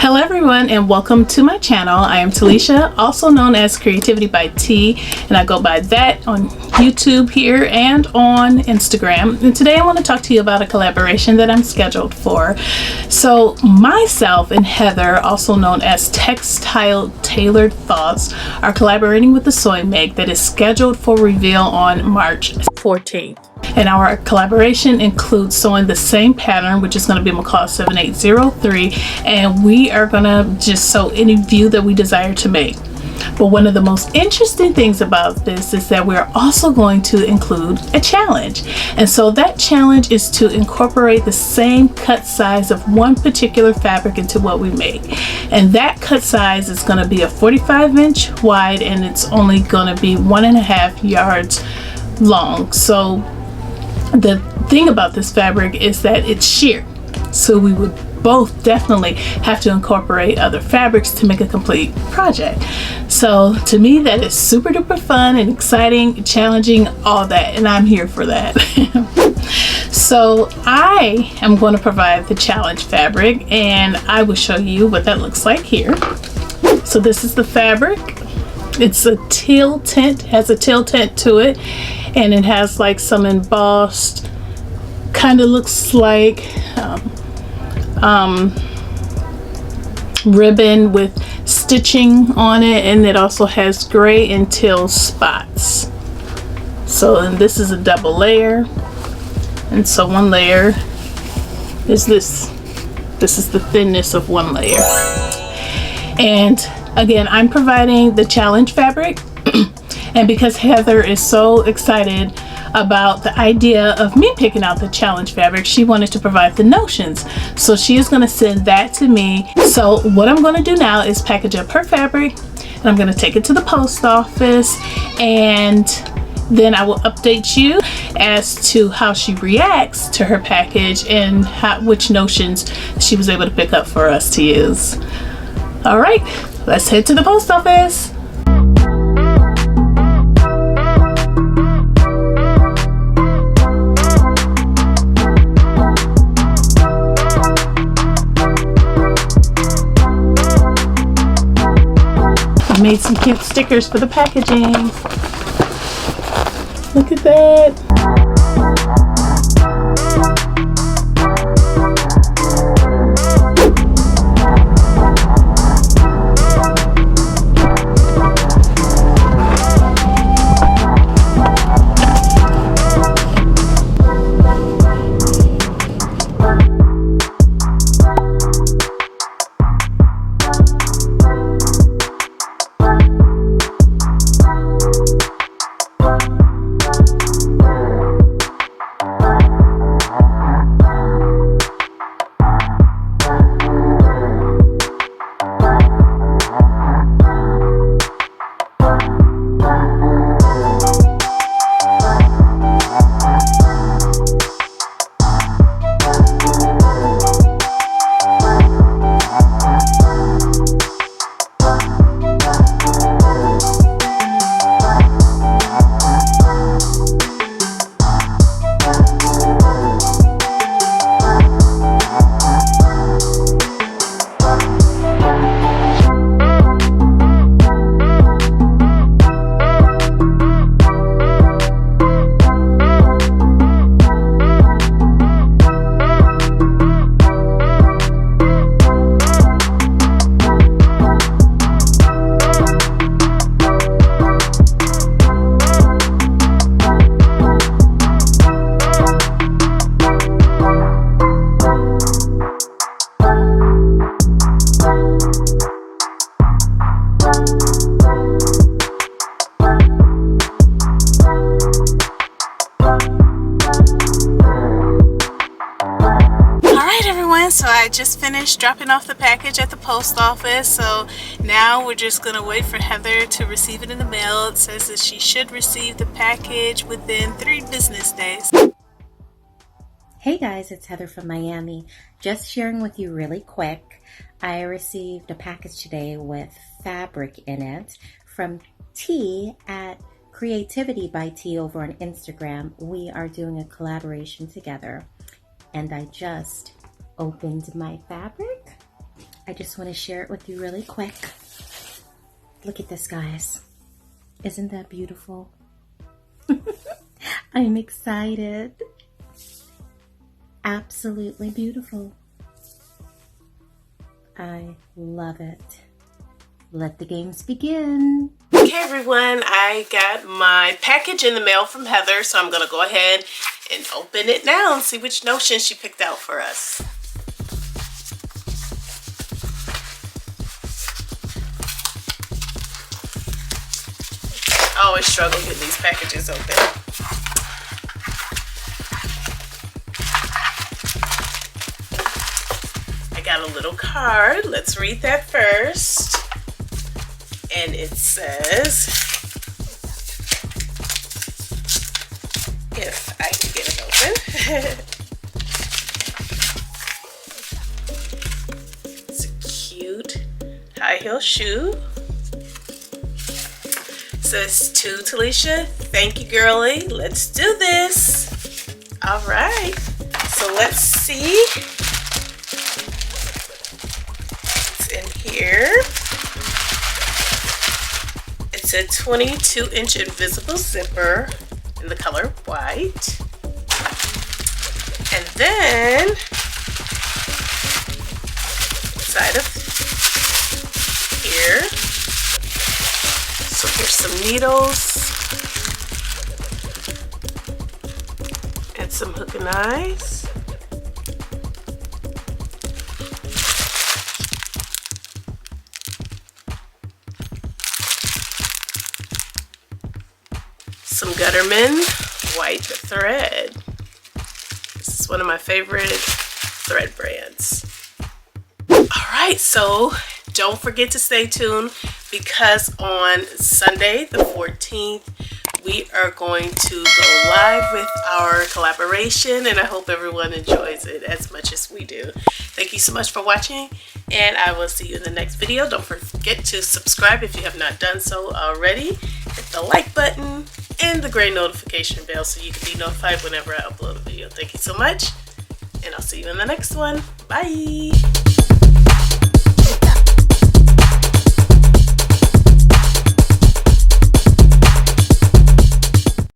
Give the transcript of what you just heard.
Hello everyone and welcome to my channel. I am Talisha, also known as CreativiTeeByT, and I go by that on YouTube here and on Instagram. And today I want to talk to you about a collaboration that I'm scheduled for. So myself and Heather, also known as Textile Tailored Thoughts, are collaborating with the Soy Make that is scheduled for reveal on March 14th. And our collaboration includes sewing the same pattern, which is going to be McCall 7803, and we are going to just sew any view that we desire to make. But one of the most interesting things about this is that we're also going to include a challenge. And so that challenge is to incorporate the same cut size of one particular fabric into what we make. And that cut size is going to be a 45-inch wide, and it's only going to be 1.5 yards long. So the thing about this fabric is that it's sheer, so we would both definitely have to incorporate other fabrics to make a complete project. So to me, that is super duper fun and exciting, challenging, all that, and I'm here for that. So I am going to provide the challenge fabric, and I will show you what that looks like here. So this is the fabric. It's a teal tint, has a teal tint to it, and it has like some embossed, kind of looks like ribbon with stitching on it, and it also has gray and teal spots. So, and this is a double layer, and so one layer is this is the thinness of one layer. And again, I'm providing the challenge fabric and because Heather is so excited about the idea of me picking out the challenge fabric, she wanted to provide the notions. So she is going to send that to me. So what I'm going to do now is package up her fabric, and I'm going to take it to the post office, and then I will update you as to how she reacts to her package and which notions she was able to pick up for us to use. All right, let's head to the post office. I made some cute stickers for the packaging. Look at that. So I just finished dropping off the package at the post office, so now we're just gonna wait for Heather to receive it in the mail. It says that she should receive the package within 3 business days. Hey guys, it's Heather from Miami. Just sharing with you really quick. I received a package today with fabric in it from T at CreativiTeeByT over on Instagram. We are doing a collaboration together, and I just opened my fabric I just want to share it with you really quick. Look at this, guys. Isn't that beautiful? I'm excited. Absolutely beautiful. I love it. Let the games begin. Okay, everyone, I got my package in the mail from Heather, so I'm gonna go ahead and open it now and see which notion she picked out for us. I always struggle getting these packages open. I got a little card. Let's read that first. And it says, if I can get it open. It's a cute high heel shoe. It says, to Talisha, thank you, girly. Let's do this. All right. So let's see what's in here. It's a 22-inch invisible zipper in the color white. And then inside of here, so here's some needles and some hook and eyes. Some Gutterman white thread. This is one of my favorite thread brands. Alright, so don't forget to stay tuned because on Sunday the 14th we are going to go live with our collaboration, and I hope everyone enjoys it as much as we do. Thank you so much for watching, and I will see you in the next video. Don't forget to subscribe if you have not done so already. Hit the like button and the gray notification bell so you can be notified whenever I upload a video. Thank you so much, and I'll see you in the next one. Bye!